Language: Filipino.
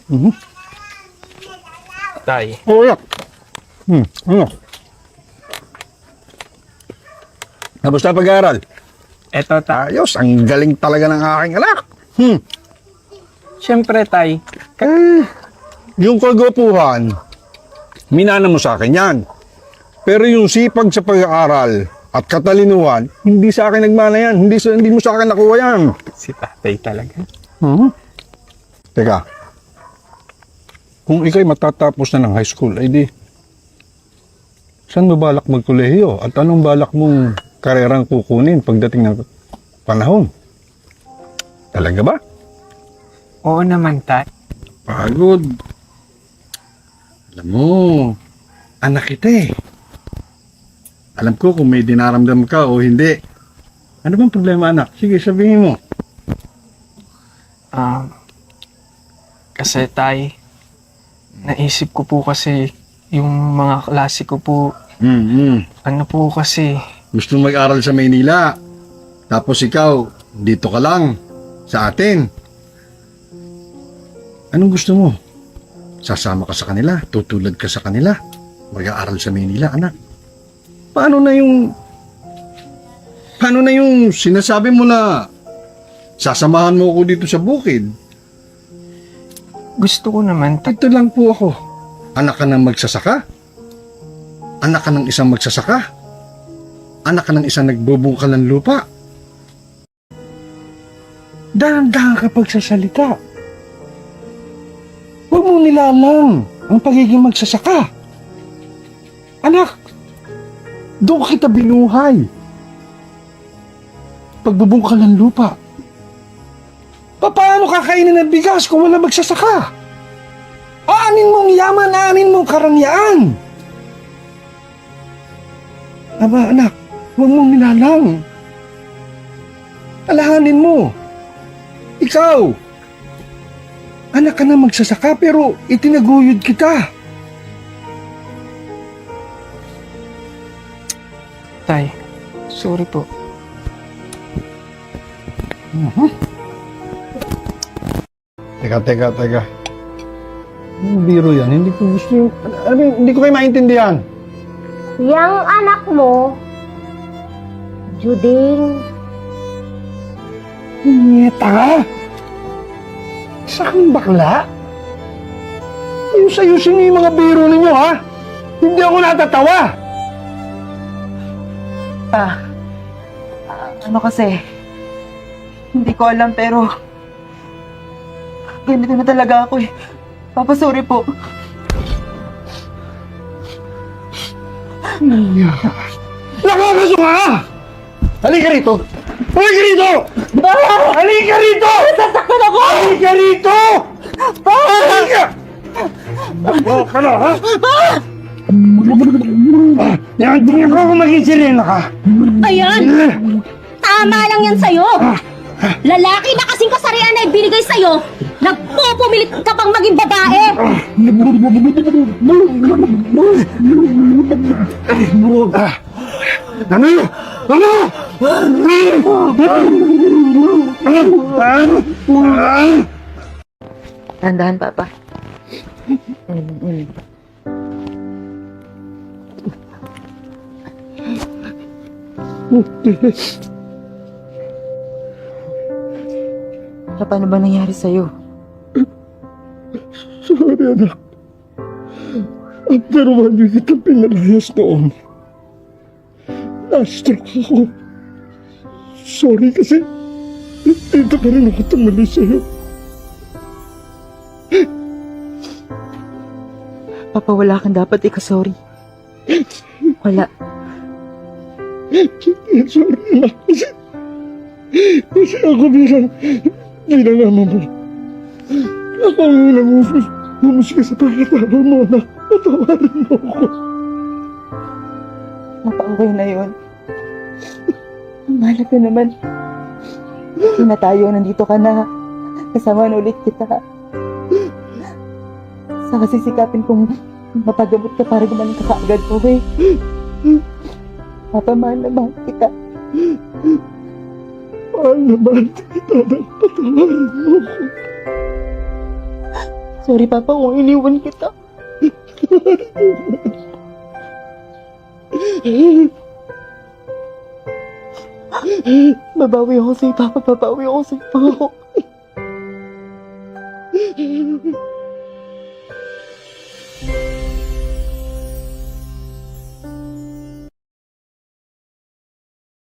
Mhm. Tay. Oo, yak. Ano? Kamusta pag-aaral? Eto, tay. Ayos, ang galing talaga ng aking anak. Siyempre, tay. Yung kagwapuhan, minana mo sa akin yan. Pero yung sipag sa pag-aaral at katalinuhan, hindi sa akin nagmana yan. Hindi mo sa akin nakuha yan. Si tatay talaga. Teka, kung ikay matatapos na ng high school, ay di, saan mo balak magkolehiyo? At anong balak mong karerang kukunin pagdating ng panahon? Talaga ba? Oo naman, tay. Pagod. Alam mo, anak kita eh. Alam ko kung may dinaramdam ka o hindi. Ano bang problema, anak? Sige, sabihin mo. Kasi, tay, naisip ko po kasi yung mga klase ko po, ano po kasi, Gusto mo mag-aral sa Maynila. Tapos ikaw, dito ka lang. Sa atin. Anong gusto mo? Sasama ka sa kanila? Tutulad ka sa kanila? Mag-aaral sa Maynila, anak? Paano na yung sinasabi mo na sasamahan mo ako dito sa bukid? gusto ko naman, tay. Ito lang po ako. Anak ka ng magsasaka? Anak ka ng isang magsasaka? Anak ka ng isang nagbubungkal ng lupa? Dahan-dahan ka pagsasalita. Huwag mo nilalang ang pagiging magsasaka. Anak, doon kita binuhay. Pagbubungkal ng lupa. Paano kakainin ng bigas kung wala magsasaka? Aanin mong yaman, aanin mong karangyaan. Aba, anak, huwag mong nilalang. Alahanin mo. Ikaw, anak ka na magsasaka pero itinaguyod kita. Tay, sorry po. Teka. Yung biro yan, hindi ko gusto yung... hindi ko kayo maintindihan. Yang anak mo, Juding, Nieta! Isa kang bakla? Ayos-ayusin niyo yung mga biro ninyo, ha? Hindi ako natatawa! Ano kasi, hindi ko alam pero ganito na talaga ako eh. Papa, sorry po. Nakakaso ka! Halika rito! Halika rito! Halika rito! Sasaktan ako! Halika rito! Halika! Bawa ka na, ha? Yan, tingnan ko kung maging sirena ka. ayan! Tama lang yan sa'yo! Lalaki na kasing kasarian na ibinigay sa'yo, nagpupumilit ka pang maging babae! Tandaan, Papa. Paano ba nangyari sa'yo? Sorry, anak. After 1 week kitang pinalayas noon, na-stroke ako. Sorry kasi dito pa rin ako tumali sa'yo. Papa, wala kang dapat ikasorry. Wala. Sorry, anak. Kasi ako bilang ama mo. Ako ang unang humusga sa pagkatama mo, anak. Patawarin mo ako. Napauwi na yun. Ang mahalaga naman. Hindi na tayo, nandito ka na. Kasama na ulit kita. Saka sisikapin kong mapagamot ka para gumaling ka kaagad, okay? Papa, mahal na mahal kita. Mahal na mahal kita, anak. Patawarin mo ako. Sorry, Papa, kung iniwan kita. Babawi ako sa'yo, Papa. Babawi ako sa'yo. Pangako.